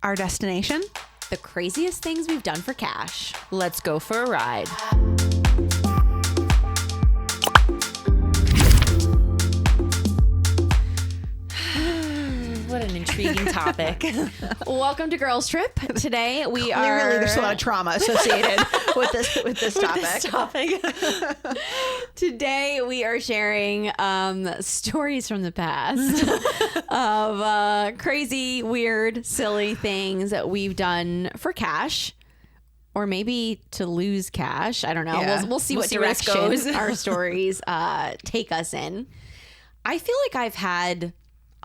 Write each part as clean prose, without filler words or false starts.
Our destination? The craziest things we've done for cash. Let's go for a ride. What an intriguing topic. Welcome to Girls Trip. Today we Clearly, there's a lot of trauma associated with this topic. Today we are sharing stories from the past of crazy, weird, silly things that we've done for cash, or maybe to lose cash. I don't know. Yeah. We'll see what see where this direction goes. our stories take us in. I feel like I've had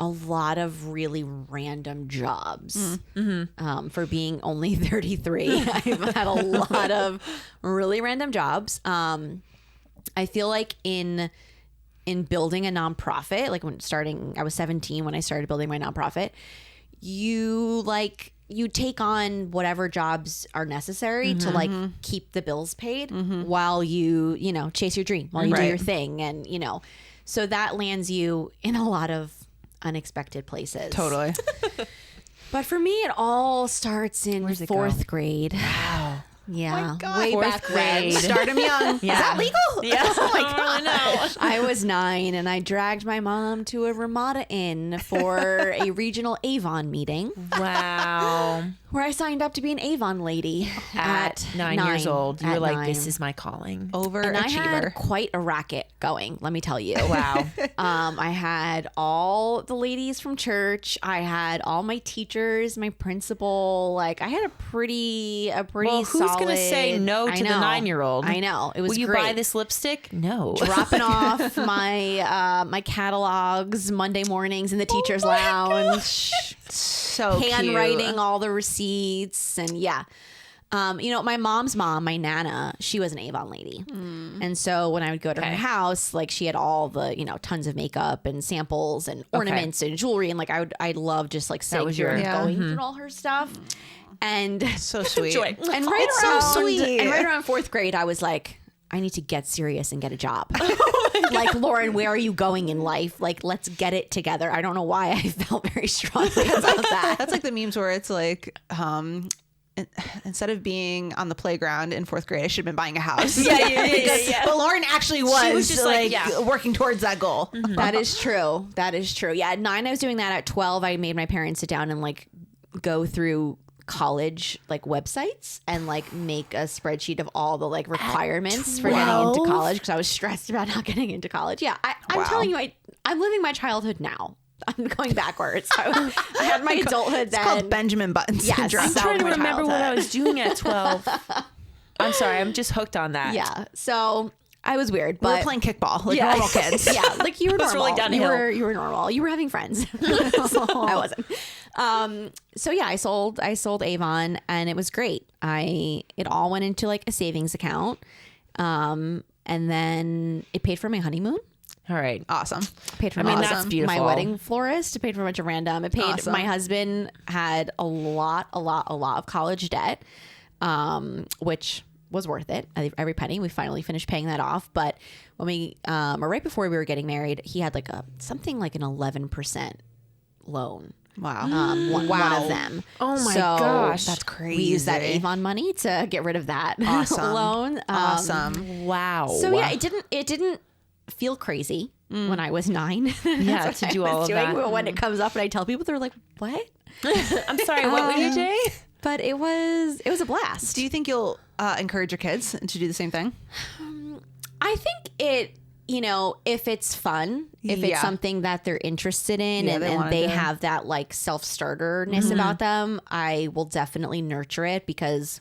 a lot of really random jobs for being only 33. I've had a lot of really random jobs. I feel like in building a nonprofit, like I was 17 when I started building my nonprofit, you take on whatever jobs are necessary to like keep the bills paid while you chase your dream, while you do your thing. And, so that lands you in a lot of unexpected places. Totally. But for me, it all starts in fourth grade. Wow. Yeah. Oh my God. Way Fourth back grade. when. Start 'em young. Yeah. Is that legal? Yeah. Oh my God. No. I was 9 and I dragged my mom to a Ramada Inn for a regional Avon meeting Wow. where I signed up to be an Avon lady At 9 years old, you At were like, 9. this is my calling. And I had Overachiever. quite a racket going, let me tell you. Wow. I had all the ladies from church. I had all my teachers, my principal. Like I had a pretty Well, who's solid. going to say no to the 9-year-old? I know. It was Will you great. buy this lipstick? No. Dropping off my catalogs Monday mornings in the teacher's lounge, So handwriting cute. all the receipts, and yeah. My mom's mom, my Nana, she was an Avon lady. And so when I would go to her house, like she had all the, tons of makeup and samples and ornaments and jewelry. And like I love just like sitting was through and your- going through all her stuff. And So sweet. Joy. and right It's so around sweet. and right around fourth grade, I was like, I need to get serious and get a job. Like, Lauren, where are you going in life? Like, let's get it together. I don't know why I felt very strongly about that. That's like the memes where it's like, instead of being on the playground in fourth grade, I should have been buying a house. Yeah. But Lauren actually was, just like, working towards that goal. That is true. That is true. Yeah, at 9, I was doing that. At 12, I made my parents sit down and like go through college like websites and like make a spreadsheet of all the like requirements for getting into college because I was stressed about not getting into college. Yeah, I'm telling you, I'm living my childhood now. I'm going backwards. I had my adulthood It's then. called Benjamin Button Yes. syndrome. I'm trying to my remember what I childhood. was doing at 12. I'm sorry. I'm just hooked on that. Yeah. So I was weird, We were but playing kickball like Yeah. normal kids. yeah, like you were was normal. rolling downhill. You were normal. You were having friends. I wasn't. So yeah, I sold Avon and it was great. It all went into like a savings account. And then it paid for my honeymoon. All right. Awesome. Paid for I mean, that's beautiful. my wedding florist. It paid for a bunch of random. It paid. Awesome. My husband had a lot of college debt, which was worth it. Every penny. We finally finished paying that off. But when we, or right before we were getting married, he had like something like an 11% loan. Wow. One of them. Oh my So gosh. That's crazy. We used that Avon money to get rid of that Awesome. loan. Awesome. Wow. So yeah, it didn't feel crazy when I was 9. Yeah, That's to what do I all was of doing. that. But when it comes up and I tell people, they're like, "What?" I'm sorry. What were you, Jay? But it was a blast. Do you think you'll encourage your kids to do the same thing? I think it, if it's fun, if it's Yeah. something that they're interested in Yeah, and they wanna they do. have that like self-starterness about them, I will definitely nurture it because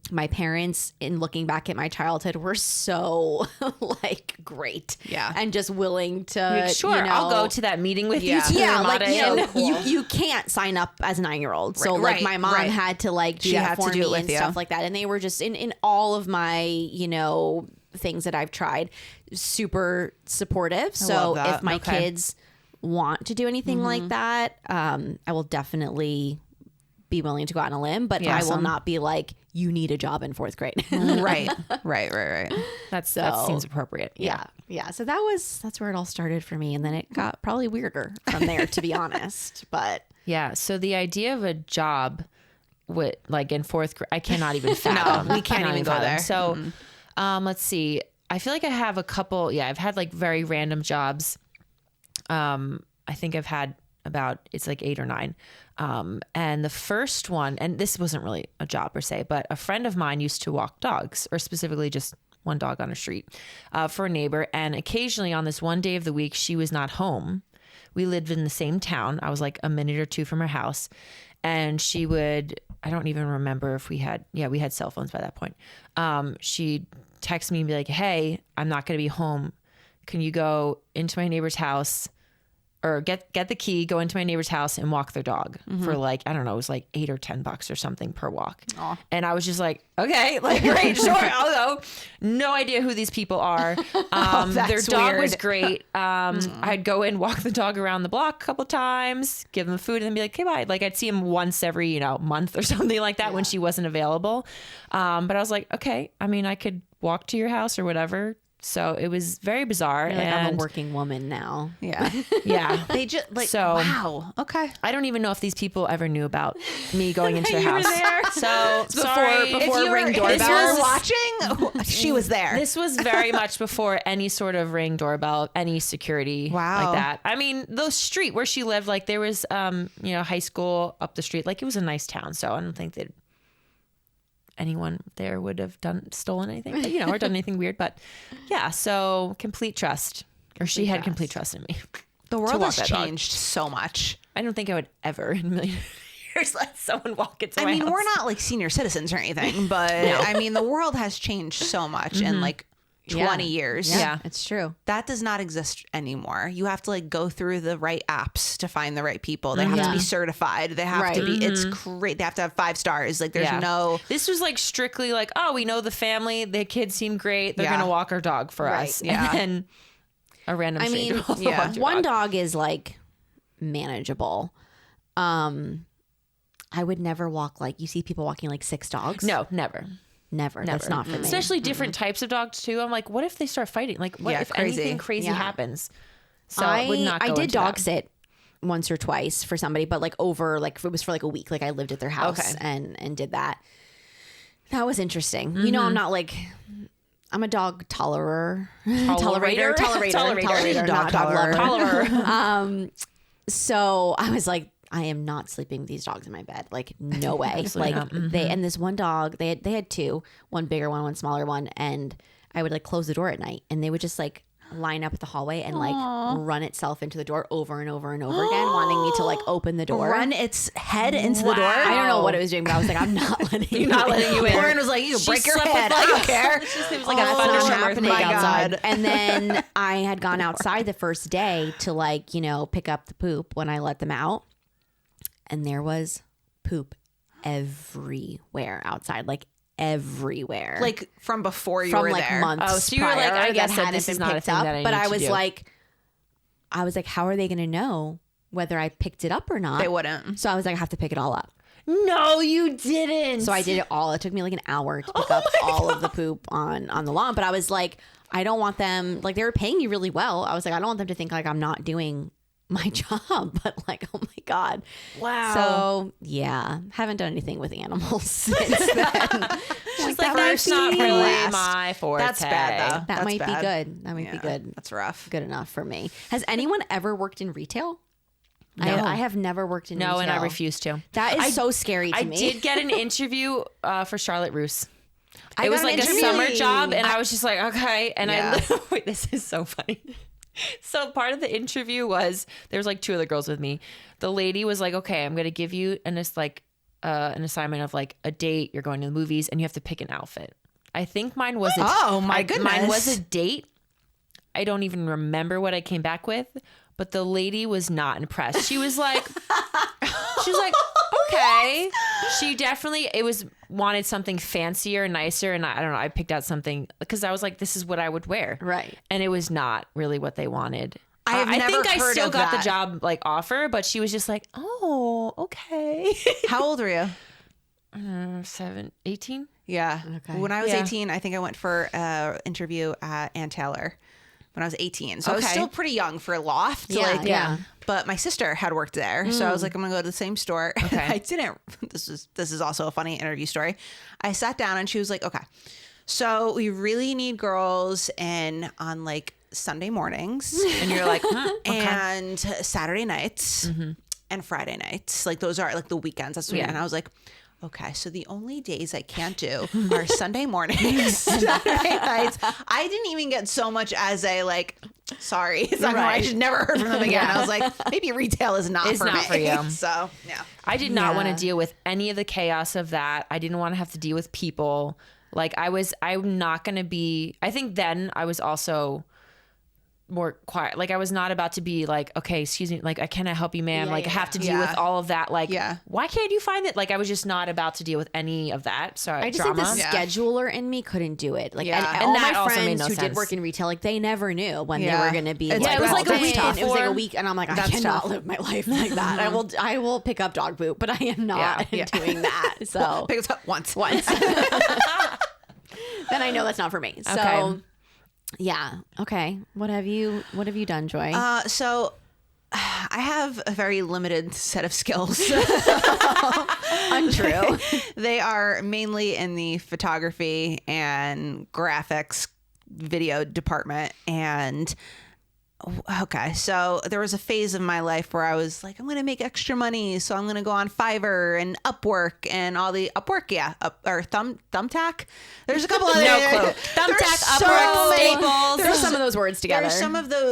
my parents, in looking back at my childhood, were so like great. Yeah. And just willing to, Like, sure, I'll go to that meeting with Yeah. you. To yeah, the like Ramada. you can't sign up as a 9-year-old. So Right, like my mom right. had to like do She that had to for do me it with and you. stuff like that. And they were just in all of my, things that I've tried, super supportive. So love that. if my Okay. kids want to do anything like that, I will definitely be willing to go out on a limb, but I will Awesome. not be like, you need a job in 4th grade. Right. That So- seems appropriate. Yeah. So that's where it all started for me. And then it got probably weirder from there, to be honest. But Yeah. So the idea of a job with like in fourth grade, I cannot even fathom. No, we can't even go there. So let's see. I feel like I have a couple. Yeah, I've had like very random jobs. I think I've had it's like 8 or 9. And the first one, and this wasn't really a job per se, but a friend of mine used to walk dogs, or specifically just one dog on a street for a neighbor. And occasionally on this one day of the week, she was not home. We lived in the same town. I was like a minute or two from her house. And she would, I don't even remember if we had cell phones by that point. She'd text me and be like, hey, I'm not going to be home. Can you go into my neighbor's house or get the key, go into my neighbor's house and walk their dog for like, I don't know, it was like $8 or $10 or something per walk. Aw. And I was just like, okay, like great, sure, I'll go. No idea who these people are. Their dog was great. I'd go in, walk the dog around the block a couple times, give them food and then be like, okay, bye. Like I'd see him once every, month or something like that when she wasn't available. But I was like, okay, I mean, I could walk to your house or whatever. So it was very bizarre. You're like, and I'm a working woman now. Yeah. Yeah. They just like, So- wow. Okay. I don't even know if these people ever knew about me going into their You were house. there. So sorry. before Ring doorbell. If you were watching, she was there. This was very much before any sort of Ring doorbell, any security Wow. like that. I mean, the street where she lived, like there was, high school up the street. Like it was a nice town. So I don't think that anyone there would have stolen anything, but, or done anything weird. But yeah, so complete trust. Or she had complete trust in me. The to world walk has that dog. changed so much. I don't think I would ever in a million years let someone walk into my house. We're not like senior citizens or anything, but I mean, the world has changed so much in like 20 years. Yeah. It's true. That does not exist anymore. You have to like go through the right apps to find the right people. They have to be certified. They have to be, it's great. They have to have 5 stars. Like there's no. This was like strictly like, oh, we know the family. The kids seem great. They're going to walk our dog for us. Yeah. And then a random stranger mean, also walked your one dog is like manageable. I would never walk like you see people walking like 6 dogs. No, never. Never. That's not for me. Especially different types of dogs too. I'm like, what if they start fighting? Like, what if anything crazy happens? So I would not. I go did into dog that. sit once or twice for somebody, but like it was for like a week. Like I lived at their house and did that. That was interesting. I'm not like. I'm a dog tolerator, not dog lover. So I was like, I am not sleeping with these dogs in my bed. Like, no way. Like and this one dog, they had 2, one bigger one smaller one. And I would like close the door at night and they would just like line up at the hallway and like run itself into the door over and over and over again, wanting me to like open the door. Run its head into the door. I don't know what it was doing, but I was like, I'm not letting you in. Lauren was like, you can break your slept with, head. like, I don't care. It was like That's a not thunderstorm happening earthquake outside. God. And then I had gone outside the first day to like, pick up the poop when I let them out. And there was poop everywhere outside, like everywhere. Like from before you from were like there. months Oh, so you were like, prior I guess that that this hadn't is been not a picked thing up. that I But need I to was do. like, how are they going to know whether I picked it up or not? They wouldn't. So I was like, I have to pick it all up. No, you didn't. So I did it all. It took me like an hour to pick up all of the poop on the lawn. But I was like, I don't want them, like they were paying me really well. I was like, I don't want them to think like I'm not doing my job, but like, oh my God. Wow. So yeah, haven't done anything with animals since then. She's like, that's not really my forte. That's bad though. That That's might bad. be good. That might be good. That's rough. Good enough for me. Has anyone ever worked in retail? No. I have never worked in retail. No, and I refuse to. That is so scary to me. I did get an interview for Charlotte Russe. I It was got an like a interview. summer job, and I was just like, okay. And Yeah. wait, this is so funny. So part of the interview was there was like 2 other girls with me. The lady was like, okay, I'm gonna give you an assignment of like a date. You're going to the movies, and you have to pick an outfit. I think mine was my goodness. Mine was a date. I don't even remember what I came back with, but the lady was not impressed. She was like, okay. She definitely wanted something fancier, nicer, and I don't know. I picked out something because I was like, this is what I would wear, Right. And it was not really what they wanted. I have I never think I heard still of got that. the job like offer, but she was just like, oh, okay. How old were you? 18. Yeah. Okay. When I was Yeah. 18, I think I went for an interview at Ann Taylor. when I was 18. So I was still pretty young for Loft. But my sister had worked there. So I was like, I'm going to go to the same store. Okay. I didn't. This is also a funny interview story. I sat down and she was like, okay, so we really need girls in on like Sunday mornings. And you're like, and Saturday nights and Friday nights. Like those are like the weekends. That's what And I was like, okay, so the only days I can't do are Sunday mornings, Saturday nights. I didn't even get so much as a like, sorry, I should never heard from them again. I was like, maybe retail is not for you. So yeah, I did not want to deal with any of the chaos of that. I didn't want to have to deal with people. Like I'm not going to be. I think then I was also more quiet. Like I was not about to be like, okay, excuse me, like, can I help you, ma'am? I have to deal with all of that. Like, why can't you find it? Like I was just not about to deal with any of that. So I just think the scheduler in me couldn't do it. Like, and that all my also made friends no who sense. did work in retail, like they never knew when they were going to be. It was like a week. It was like a week, and I'm like, I cannot live my life like that. I will pick up dog poop, but I am not doing that. So pick it up once. Then I know that's not for me. So. Okay. Yeah. Okay. What have you done, Joy? So I have a very limited set of skills. Untrue. They are mainly in the photography and graphics video department. And okay, so there was a phase of my life where I was like, I'm going to make extra money. So I'm going to go on Fiverr and Upwork and all the Upwork. Or Thumbtack. There's a couple of no clue. Thumbtack, Upwork, Staples. There's some of those words together.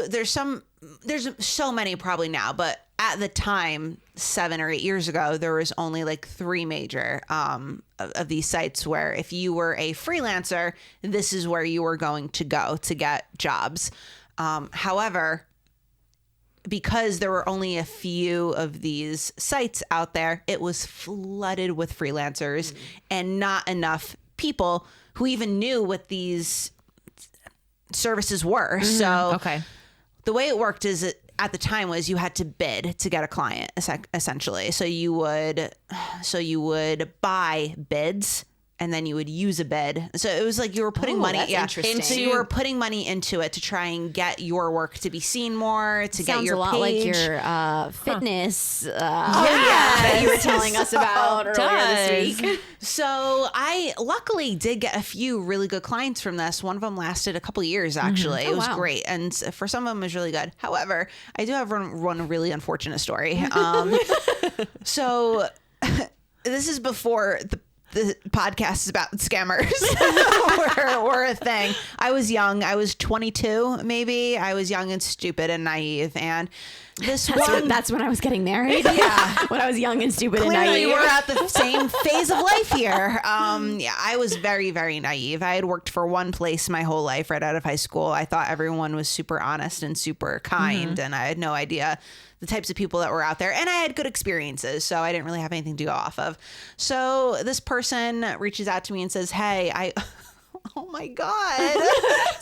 There's so many probably now, but at the time, 7 or 8 years ago, there was only like 3 major of these sites where if you were a freelancer, this is where you were going to go to get jobs. However, because there were only a few of these sites out there, it was flooded with freelancers and not enough people who even knew what these services were. So the way it worked is at the time was you had to bid to get a client, essentially. So you would buy bids. And then you would use a bid. So it was like you were putting money. Interesting. So you were putting money into it to try and get your work to be seen more, to get your Sounds a lot page. like your fitness that you were telling us about earlier this week. So I luckily did get a few really good clients from this. One of them lasted a couple of years, actually. It was great. And for some of them, it was really good. However, I do have one really unfortunate story. So this is before the podcast is about scammers were a thing. I was young. I was 22, maybe. I was young and stupid and naive. And that's when I was getting married. Yeah. When I was young and stupid and Clearly naive. we're at the same phase of life here. I was very, very naive. I had worked for one place my whole life right out of high school. I thought everyone was super honest and super kind. And I had no idea the types of people that were out there, and I had good experiences, so I didn't really have anything to go off of. So this person reaches out to me and says, hey, oh my God.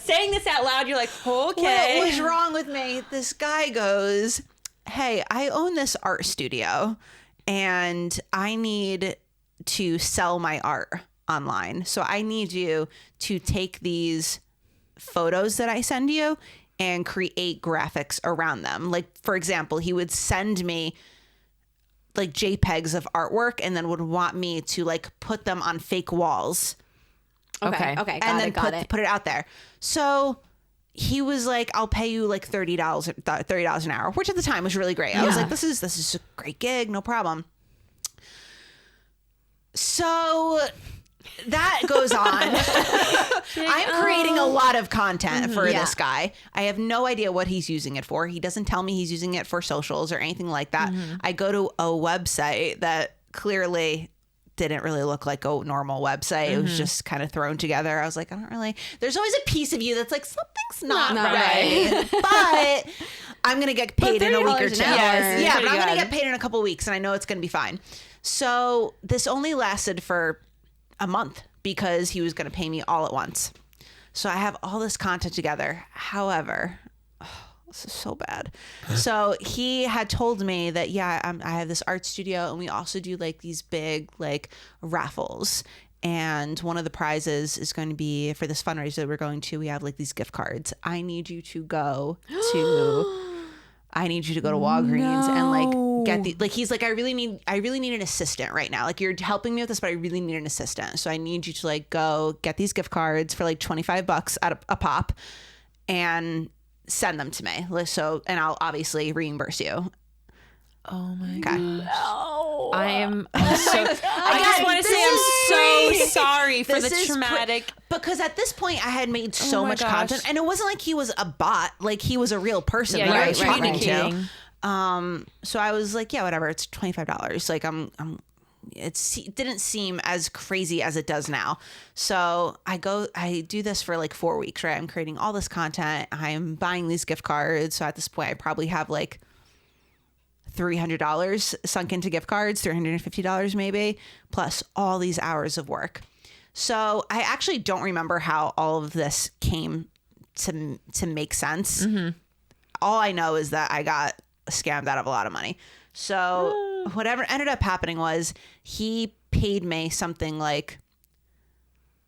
Saying this out loud, you're like, okay. What was wrong with me? This guy goes, hey, I own this art studio and I need to sell my art online. So I need you to take these photos that I send you and create graphics around them. Like, for example, he would send me like JPEGs of artwork and then would want me to like put them on fake walls. Okay. And then put it out there. So he was like, I'll pay you like $30 an hour, which at the time was really great. I was like, this is a great gig. No problem. So that goes on. I'm creating a lot of content for this guy. I have no idea what he's using it for. He doesn't tell me he's using it for socials or anything like that. I go to a website that clearly didn't really look like a normal website. It was just kind of thrown together. I was like, there's always a piece of you that's like, something's not right. But I'm going to get paid in a week or two. Yes, but I'm going to get paid in a couple of weeks and I know it's going to be fine. So this only lasted for a month because he was going to pay me all at once. So I have all this content together. However, this is so bad. So he had told me that, I have this art studio and we also do like these big like raffles. and one of the prizes is going to be for this fundraiser that we're going to. We have like these gift cards. I need you to go to Walgreens and like get the, like, he's like, I really need an assistant right now. Like, you're helping me with this, but I really need an assistant. So I need you to like go get these gift cards for like $25 at a pop and send them to me. So, and I'll obviously reimburse you. Oh my Okay. gosh. I just want to say I'm so sorry for the traumatic. Because at this point I had made so my much gosh. content, and it wasn't like he was a bot, like he was a real person Yeah, that I right, was talking communicating. to. So I was like, yeah, whatever, it's $25. Like it didn't seem as crazy as it does now. So I do this for like 4 weeks, right? I'm creating all this content. I'm buying these gift cards. So at this point I probably have like $300 sunk into gift cards, $350 maybe, plus all these hours of work. So I actually don't remember how all of this came to make sense. All I know is that I got scammed out of a lot of money. So whatever ended up happening was he paid me something like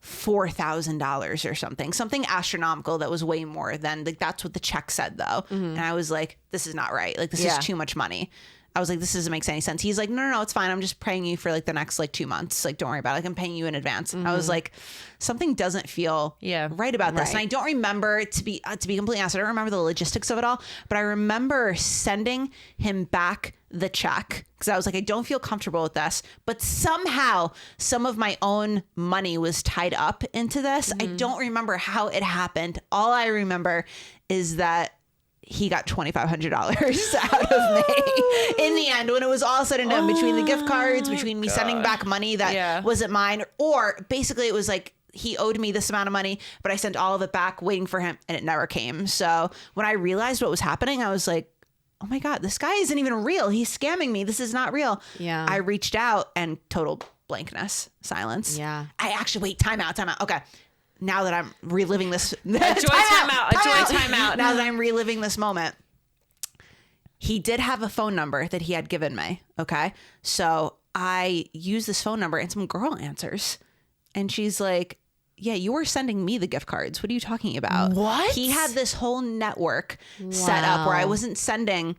$4,000 or something astronomical that was way more than, like, that's what the check said though. And I was like, this is not right. Like, this is too much money. I was like, this doesn't make any sense. He's like, no, it's fine. I'm just paying you for like the next like 2 months. Like, don't worry about it. Like, I'm paying you in advance. I was like, something doesn't feel right about this. And I don't remember, to be completely honest, I don't remember the logistics of it all, but I remember sending him back the check because I was like, I don't feel comfortable with this, but somehow some of my own money was tied up into this. I don't remember how it happened. All I remember is that he got $2,500 out of me in the end, when it was all said and done, between the gift cards, between me sending back money that wasn't mine, or basically it was like he owed me this amount of money, but I sent all of it back waiting for him and it never came. So when I realized what was happening, I was like, oh my God, this guy isn't even real. He's scamming me. This is not real. Yeah. I reached out and total blankness, silence. Yeah. I actually, time out. Okay. Now that I'm reliving this, Enjoy time out. Now that I'm reliving this moment, he did have a phone number that he had given me. Okay. So I use this phone number and some girl answers and she's like, yeah, you were sending me the gift cards. What are you talking about? What? He had this whole network set up where I wasn't sending him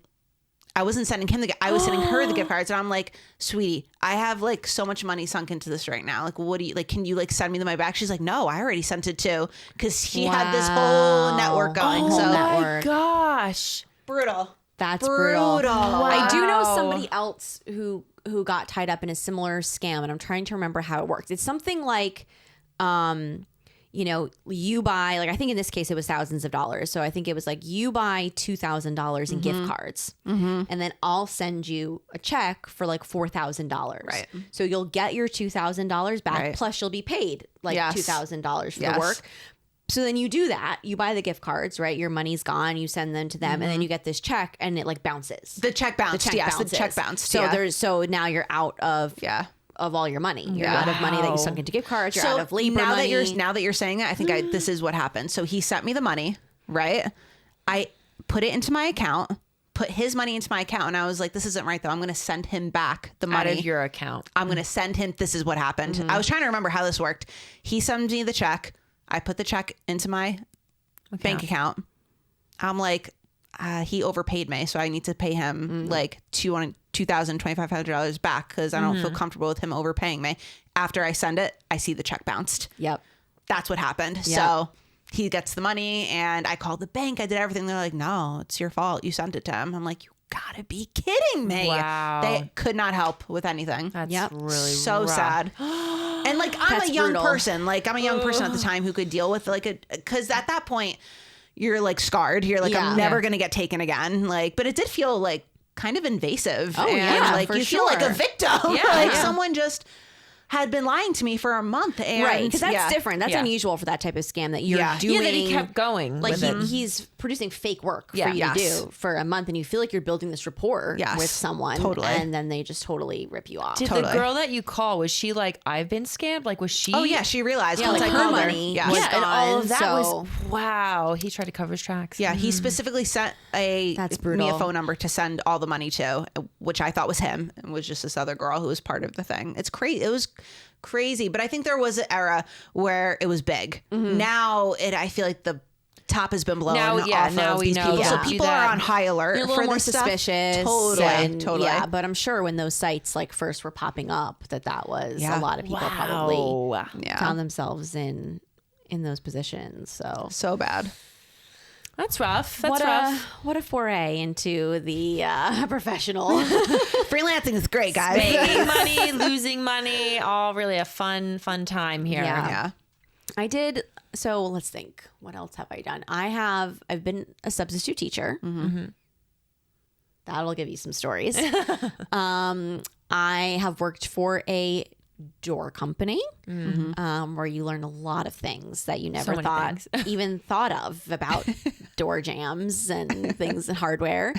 I was sending her the gift cards, and I'm like, sweetie, I have like so much money sunk into this right now. Like, what do you like? Can you like send me the money back? She's like, no, I already sent it too, because he had this whole network going. Whole so network. Gosh. brutal. That's brutal. Wow. I do know somebody else who got tied up in a similar scam, and I'm trying to remember how it works. It's something like, you buy, like, I think in this case it was thousands of dollars. So I think it was like, you buy $2,000 in gift cards, and then I'll send you a check for like $4,000. Right. So you'll get your $2,000 back, Right. plus you'll be paid like $2,000 for Yes. the work. So then you do that, you buy the gift cards, right? Your money's gone, you send them to them, and then you get this check and it like bounces. The check bounced. The check bounced. So now you're out of all your money. You're out of money that you sunk into gift cards. You're out of labor money. Now that you're saying that, I think this is what happened. So he sent me the money, right? I put it into my account, put his money into my account, and I was like, this isn't right though. I'm going to send him back the money. Out of your account. I'm going to send him. This is what happened. I was trying to remember how this worked. He sent me the check. I put the check into my bank account. I'm like, he overpaid me, so I need to pay him like $2,500 back because I don't feel comfortable with him overpaying me. After I send it, I see the check bounced. Yep. That's what happened. Yep. So he gets the money, and I called the bank. I did everything. They're like, no, it's your fault. You sent it to him. I'm like, you gotta be kidding me. Wow. They could not help with anything. That's really so rough. sad. And like, I'm That's a young brutal. person. Like, I'm a young person at the time who could deal with like because at that point you're like scarred. You're like, I'm never going to get taken again. Like, but it did feel like kind of invasive. Oh, and yeah, like for you feel like a sure. victim. Yeah, like yeah. someone just had been lying to me for a month. And Right, because that's different. That's Yeah. unusual for that type of scam that you're doing. Yeah, that he kept going. Like with it. he's producing fake work Yeah. for you to do for a month, and you feel like you're building this rapport Yes. with someone, Totally. and then they just totally rip you off. Did Totally. the girl that you call, was she like, I've been scammed? Like, was she? Oh yeah, she realized. Yeah, once like I her called money Yeah. was Yeah, and all of that So- was, wow. He tried to cover his tracks. Yeah, he specifically sent That's me brutal. a phone number to send all the money to, which I thought was him, and was just this other girl who was part of the thing. It's crazy. It was crazy. But I think there was an era where it was big. Mm-hmm. Now I feel like the top has been blown Now off we these know people. to So do people that. are on high alert You're a for little more this stuff. suspicious. Totally, and, totally. Yeah, but I'm sure when those sites like first were popping up, that was a lot of people probably found themselves in those positions. So bad. That's rough. That's rough. What a foray into the professional. Freelancing is great, guys. Making money, losing money, all really a fun time here. Yeah. I did. So let's think. What else have I done? I've been a substitute teacher. Mm-hmm. That'll give you some stories. I have worked for a door company where you learn a lot of things that you never even thought of about door jams and things and hardware.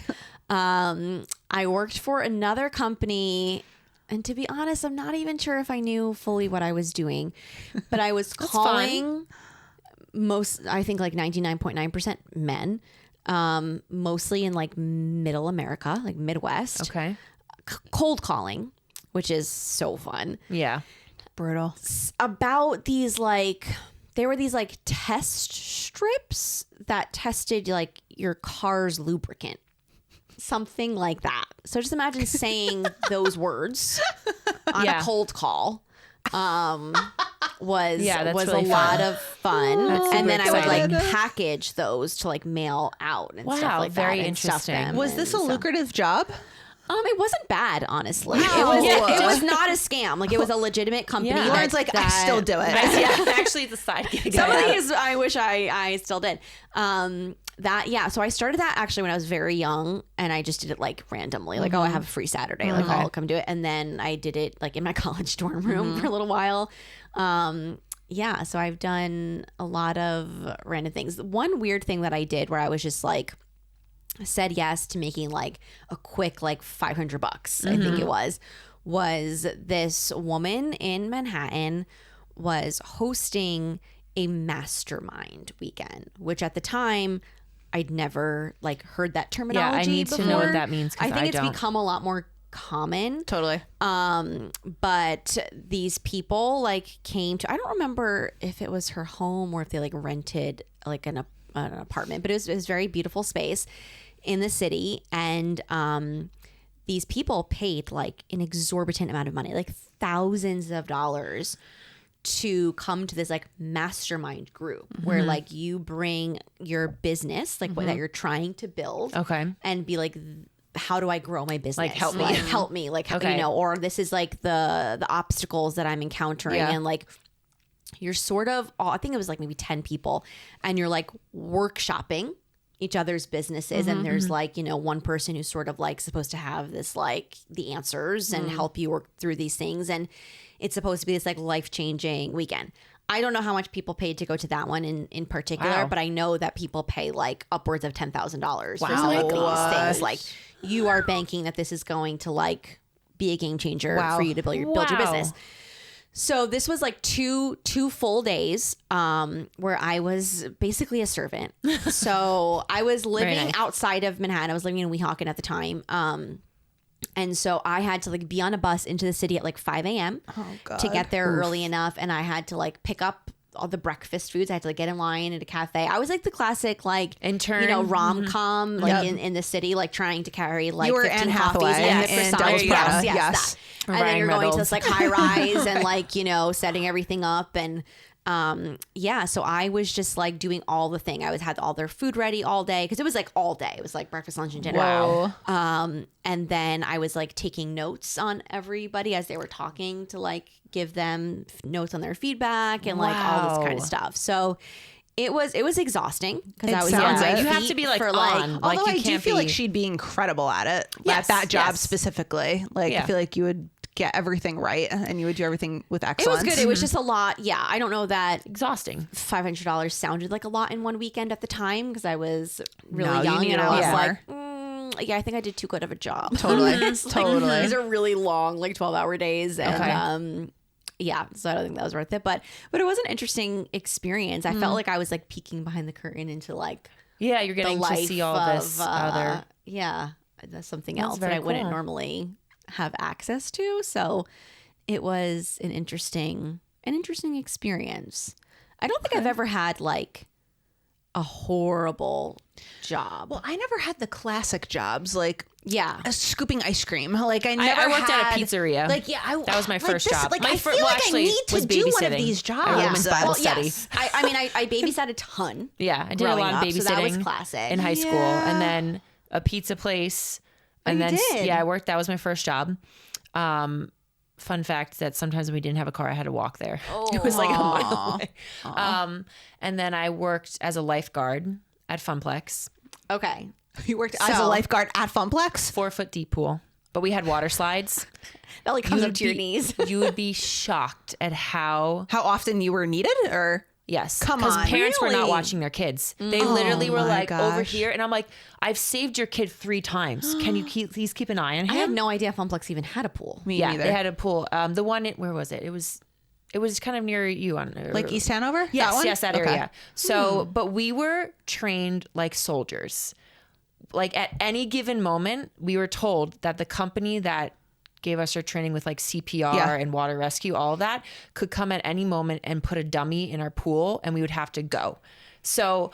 I worked for another company, and to be honest, I'm not even sure if I knew fully what I was doing, but I was calling I think like 99.9% men, mostly in like middle America, like Midwest. Okay. Cold calling, which is so fun. Yeah. Brutal. About these there were these test strips that tested like your car's lubricant. Something like that. So just imagine saying those words on a cold call. Was really a lot of fun. And then I would exciting. package those to mail out and stuff like very that. And stuff interesting. them. Was this a lucrative job? It wasn't bad, honestly. Wow. It was not a scam. Like, it was a legitimate company. Yeah. Lauren's like, I still do it. Actually, it's a side gig. Some of these I wish I still did. So I started that actually when I was very young, and I just did it randomly. Like, I have a free Saturday. Like, I'll come do it. And then I did it in my college dorm room for a little while. So I've done a lot of random things. One weird thing that I did where I was just said yes to making a quick $500, I think it was this woman in Manhattan was hosting a mastermind weekend, which at the time I'd never heard that terminology. Yeah, I need before. to know what that means. I think it's don't. become a lot more common. Totally. But these people came to, I don't remember if it was her home or if they rented an apartment, but it was very beautiful space in the city. And these people paid an exorbitant amount of money, thousands of dollars, to come to this mastermind group where you bring your business what that you're trying to build, and be how do I grow my business? Help me. Help me. Or this is the obstacles that I'm encountering. Yeah. And you're sort of, I think it was maybe 10 people, and you're workshopping each other's businesses. And there's one person who's sort of supposed to have this the answers and help you work through these things. And it's supposed to be this life-changing weekend. I don't know how much people paid to go to that one in particular, but I know that people pay upwards of $10,000 for some of these things. You are banking that this is going to be a game changer for you to build your business. So this was two full days where I was basically a servant. So I was living outside of Manhattan. I was living in Weehawken at the time. And so I had to be on a bus into the city at 5 a.m. to get there early enough. And I had to pick up all the breakfast foods. I had to get in line at a cafe. I was the classic intern, rom-com in the city, trying to carry you were 15 Anne coffees Hathaway and in croissants. Devil's Prada. Yes. And then you're going to this high rise and setting everything up. And so I was just doing all the thing. I had all their food ready all day, because it was all day. It was breakfast, lunch, and dinner. Wow. And then I was taking notes on everybody as they were talking to give them notes on their feedback and all this kind of stuff. So it was exhausting, because I was on my you have feet to be for on. Although I you do can't feel be... she'd be incredible at it. Yes, at that job yes. specifically. I feel you would get everything right, and you would do everything with It excellence. was good. It was just a lot. Yeah, I don't know that exhausting. $500 sounded like a lot in one weekend at the time, because I was really No, you young, needed and a I lot was I think I did too good of a job. Totally. Totally. These are really long, 12-hour days, and so I don't think that was worth it. But it was an interesting experience. I felt I was peeking behind the curtain into you're getting the to life see all this other. that's something That's else that very I wouldn't cool. normally have access to. So it was an interesting experience. I don't think I've ever had like a horrible job. Well, I never had the classic jobs like Yeah. scooping ice cream. Like I never I worked had, at a pizzeria. Like that was my first job. Like My I fir- feel well, like actually, I need to was do one of babysitting. these jobs. A women's Bible Well, study. yes. I mean, I babysat a ton. Yeah, I did a growing lot of up, babysitting so that was classic. in high school, Yeah. and then a pizza place, and you then did? I worked. That was my first job. Fun fact that sometimes when we didn't have a car, I had to walk there. It was like a mile away. And then I worked as a lifeguard at Funplex, Okay. You worked as a lifeguard at Funplex. 4-foot deep pool, but we had water slides. That like comes up You'd to your be- knees. You would be shocked at how. How often you were needed, or Yes. Come Because on. parents were not Really? watching their kids. They literally were my like over gosh. here. And I'm like, I've saved your kid 3 times. Can you please keep an eye on him? I had no idea Funplex even had a pool. me Yeah, neither? they had a pool. The one, where was it? It was kind of near you on like East Hanover. Yes, that one? yes, that Okay. area. So, but we were trained like soldiers. Like at any given moment, we were told that the company that gave us our training with like CPR Yeah. and water rescue, all of that, could come at any moment and put a dummy in our pool, and we would have to go. So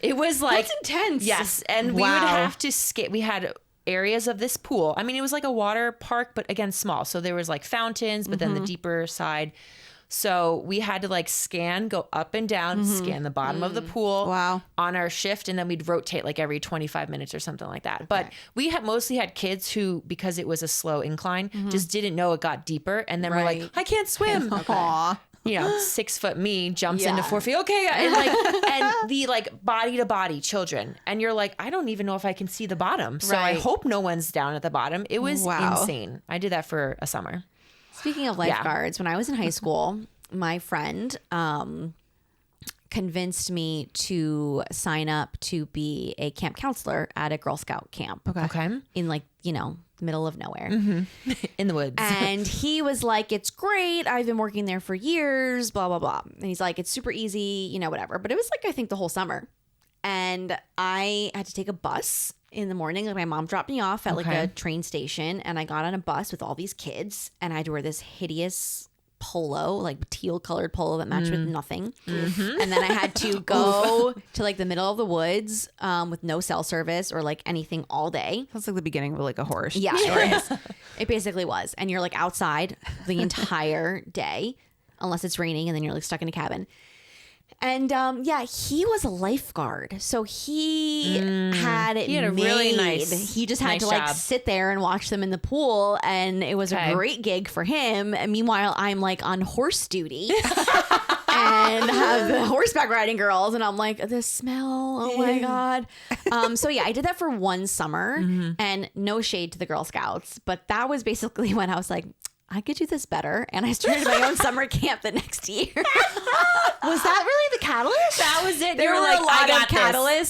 it was like That's intense. Yes, and we would have to skate. We had areas of this pool. I mean, it was like a water park, but again, small. So there was like fountains, but then the deeper side. So we had to like go up and down, scan the bottom of the pool Wow. on our shift. And then we'd rotate like every 25 minutes or something like that. But we had mostly had kids who, because it was a slow incline, just didn't know it got deeper. And then we're Right. like, I can't swim. Aw. 6 foot me jumps Yeah. into 4 feet. Okay. And like, and the like body to body children. And you're like, I don't even know if I can see the bottom. So I Right. hope no one's down at the bottom. It was Wow. insane. I did that for a summer. Speaking of lifeguards, when I was in high school, my friend convinced me to sign up to be a camp counselor at a Girl Scout camp. Okay. In like, middle of nowhere. In the woods. And he was like, it's great. I've been working there for years, blah, blah, blah. And he's like, it's super easy, whatever. But it was like, I think the whole summer. And I had to take a bus in the morning. Like my mom dropped me off at like Okay. a train station, and I got on a bus with all these kids, and I had to wear this hideous polo, like teal colored polo that matched with nothing. And then I had to go to like the middle of the woods with no cell service or like anything all day. That's like the beginning of like a horror. Yeah, it is. It basically was. And you're like outside the entire day, unless it's raining, and then you're like stuck in a cabin. And he was a lifeguard. So he had it He had a made. really nice- He just had nice to like job. sit there and watch them in the pool. And it was Okay. a great gig for him. And meanwhile, I'm like on horse duty. And have the horseback riding girls, and I'm like, the smell, oh my god. So I did that for one summer, and no shade to the Girl Scouts, but that was basically when I was like, I could do this better, and I started my own summer camp the next year. Was that really the catalyst? that was it. There You were like, a lot I of got this.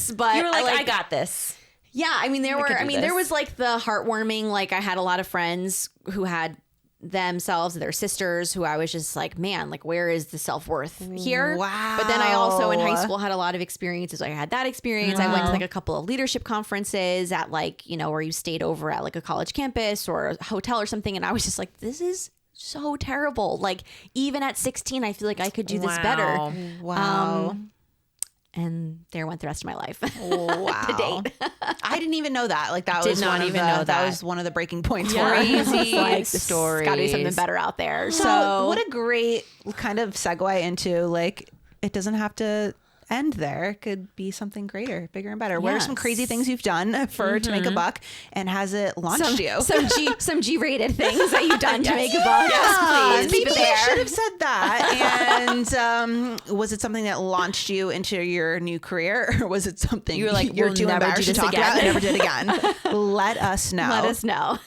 catalysts, but You were like, I got this. Yeah, I mean, there could do there this. was like the heartwarming, like I had a lot of friends who had themselves, their sisters, who I was just like, man, like where is the self-worth here? Wow. But then I also in high school had a lot of experiences. I had that experience. I went to like a couple of leadership conferences at like, where you stayed over at like a college campus or a hotel or something. And I was just like, this is so terrible. Like even at 16, I feel like I could do this better. Wow. And there went the rest of my life. Wow. To date. I didn't even know that. Like that Did was not one of even the, know that. was one of the breaking points Yeah. for me. Crazy Like, stories. Got to be something better out there. So what a great kind of segue into like it doesn't have to end there. It could be something greater, bigger and better. What are some Yes. crazy things you've done for to make a buck, and has it launched you? some G-rated things that you've done to make a buck. Yes, please. Maybe Keep it you there. should have said that. And was it something that launched you into your new career, or was it something You were like, you're we'll too never embarrassed do to this talk about again. and never did again? Let us know. Let us know.